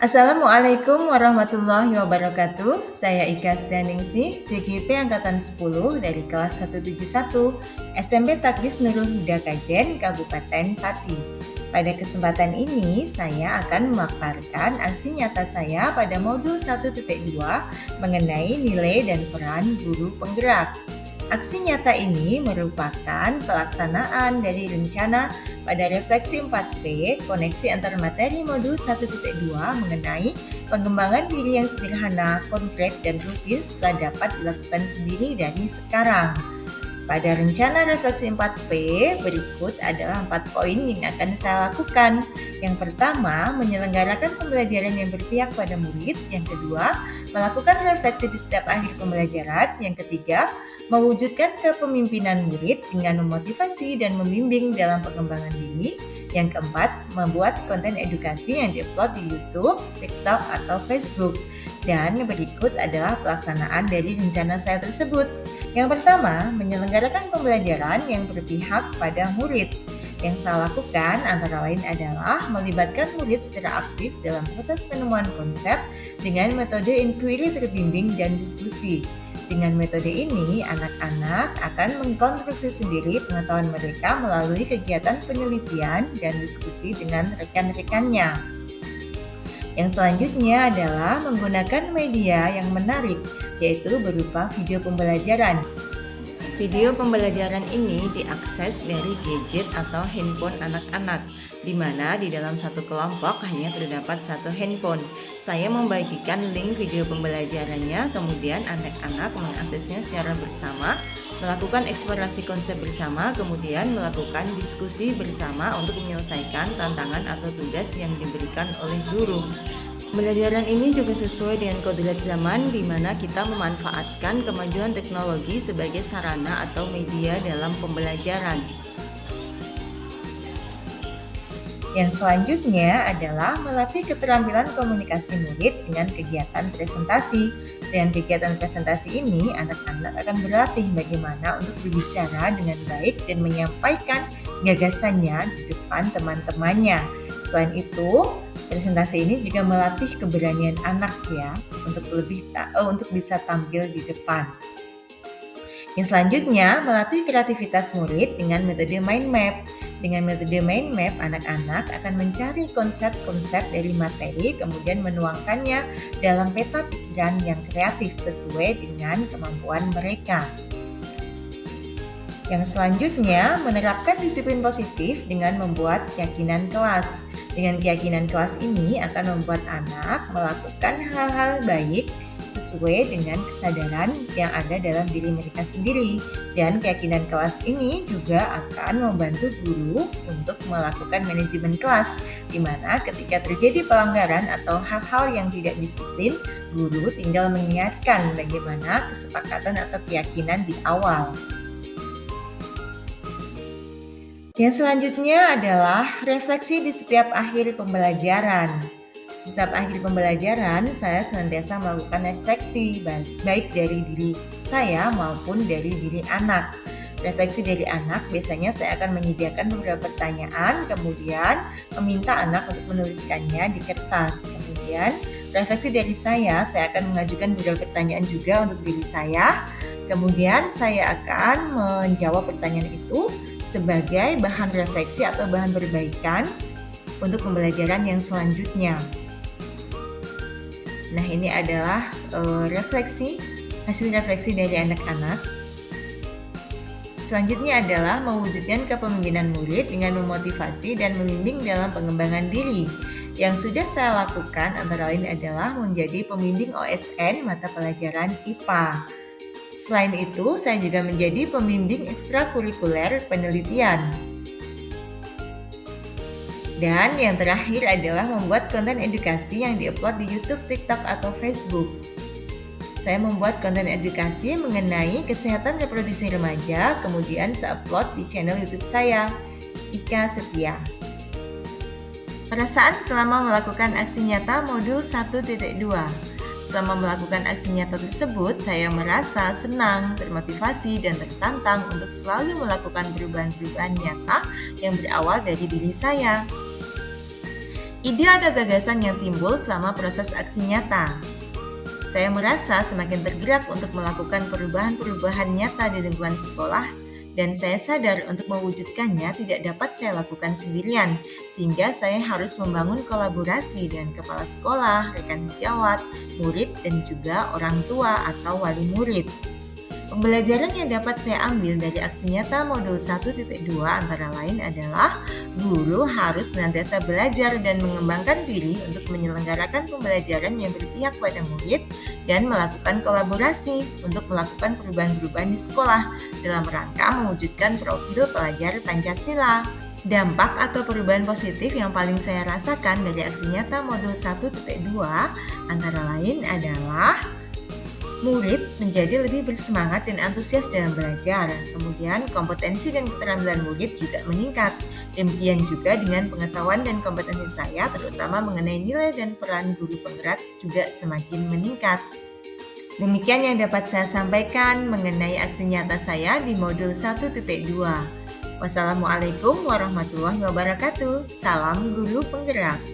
Assalamualaikum warahmatullahi wabarakatuh. Saya Ika Sdaningsih, CGP Angkatan 10 dari kelas 171 SMP Takdis Nurul Huda Kajen, Kabupaten Pati. Pada kesempatan ini, saya akan memaparkan aksi nyata saya pada modul 1.2 mengenai nilai dan peran guru penggerak. Aksi nyata ini merupakan pelaksanaan dari rencana pada refleksi 4P, koneksi antar materi modul 1.2 mengenai pengembangan diri yang sederhana, konkret, dan rutin setelah dapat dilakukan sendiri dari sekarang. Pada rencana refleksi 4P, berikut adalah 4 poin yang akan saya lakukan. Yang pertama, menyelenggarakan pembelajaran yang berpihak pada murid. Yang kedua, melakukan refleksi di setiap akhir pembelajaran. Yang ketiga, mewujudkan kepemimpinan murid dengan memotivasi dan membimbing dalam pengembangan diri. Yang keempat, membuat konten edukasi yang diupload di YouTube, TikTok, atau Facebook. Dan berikut adalah pelaksanaan dari rencana saya tersebut. Yang pertama, menyelenggarakan pembelajaran yang berpihak pada murid. Yang saya lakukan antara lain adalah melibatkan murid secara aktif dalam proses penemuan konsep dengan metode inquiry terbimbing dan diskusi. Dengan metode ini, anak-anak akan mengkonstruksi sendiri pengetahuan mereka melalui kegiatan penelitian dan diskusi dengan rekan-rekannya. Yang selanjutnya adalah menggunakan media yang menarik, yaitu berupa video pembelajaran. Video pembelajaran ini diakses dari gadget atau handphone anak-anak, di mana di dalam satu kelompok hanya terdapat satu handphone. Saya membagikan link video pembelajarannya, kemudian anak-anak mengaksesnya secara bersama, melakukan eksplorasi konsep bersama, kemudian melakukan diskusi bersama untuk menyelesaikan tantangan atau tugas yang diberikan oleh guru. Pembelajaran ini juga sesuai dengan kodrat zaman di mana kita memanfaatkan kemajuan teknologi sebagai sarana atau media dalam pembelajaran. Yang selanjutnya adalah melatih keterampilan komunikasi murid dengan kegiatan presentasi. Dengan kegiatan presentasi ini, anak-anak akan berlatih bagaimana untuk berbicara dengan baik dan menyampaikan gagasannya di depan teman-temannya. Selain itu, presentasi ini juga melatih keberanian anak ya untuk bisa tampil di depan. Yang selanjutnya, melatih kreativitas murid dengan metode mind map. Dengan metode mind map, anak-anak akan mencari konsep-konsep dari materi, kemudian menuangkannya dalam peta pikiran yang kreatif sesuai dengan kemampuan mereka. Yang selanjutnya, menerapkan disiplin positif dengan membuat keyakinan kelas. Dengan keyakinan kelas ini akan membuat anak melakukan hal-hal baik sesuai dengan kesadaran yang ada dalam diri mereka sendiri. Dan keyakinan kelas ini juga akan membantu guru untuk melakukan manajemen kelas, di mana ketika terjadi pelanggaran atau hal-hal yang tidak disiplin, guru tinggal mengingatkan bagaimana kesepakatan atau keyakinan di awal. Yang selanjutnya adalah refleksi di setiap akhir pembelajaran. Setiap akhir pembelajaran, saya senantiasa melakukan refleksi, baik dari diri saya maupun dari diri anak. Refleksi dari anak, biasanya saya akan menyediakan beberapa pertanyaan, kemudian meminta anak untuk menuliskannya di kertas. Kemudian, refleksi dari saya akan mengajukan beberapa pertanyaan juga untuk diri saya. Kemudian, saya akan menjawab pertanyaan itu sebagai bahan refleksi atau bahan perbaikan untuk pembelajaran yang selanjutnya. Nah, ini adalah hasil refleksi dari anak-anak. Selanjutnya adalah mewujudkan kepemimpinan murid dengan memotivasi dan membimbing dalam pengembangan diri. Yang sudah saya lakukan antara lain adalah menjadi pembimbing OSN mata pelajaran IPA. Selain itu, saya juga menjadi pembimbing ekstrakurikuler penelitian. Dan yang terakhir adalah membuat konten edukasi yang diupload di YouTube, TikTok, atau Facebook. Saya membuat konten edukasi mengenai kesehatan reproduksi remaja, kemudian saya upload di channel YouTube saya, Ika Setia. Perasaan selama melakukan aksi nyata modul 1.2. Selama melakukan aksi nyata tersebut, saya merasa senang, termotivasi, dan tertantang untuk selalu melakukan perubahan-perubahan nyata yang berawal dari diri saya. Ide atau gagasan yang timbul selama proses aksi nyata. Saya merasa semakin tergerak untuk melakukan perubahan-perubahan nyata di lingkungan sekolah, dan saya sadar untuk mewujudkannya tidak dapat saya lakukan sendirian, sehingga saya harus membangun kolaborasi dengan kepala sekolah, rekan sejawat, murid, dan juga orang tua atau wali murid. Pembelajaran yang dapat saya ambil dari aksi nyata modul 1.2 antara lain adalah guru harus senantiasa belajar dan mengembangkan diri untuk menyelenggarakan pembelajaran yang berpihak pada murid dan melakukan kolaborasi untuk melakukan perubahan-perubahan di sekolah dalam rangka mewujudkan profil pelajar Pancasila. Dampak atau perubahan positif yang paling saya rasakan dari aksi nyata modul 1.2 antara lain adalah murid menjadi lebih bersemangat dan antusias dalam belajar. Kemudian kompetensi dan keterampilan murid juga meningkat. Demikian juga dengan pengetahuan dan kompetensi saya, terutama mengenai nilai dan peran guru penggerak juga semakin meningkat. Demikian yang dapat saya sampaikan mengenai aksi nyata saya di modul 1.2. Wassalamualaikum warahmatullahi wabarakatuh. Salam guru penggerak.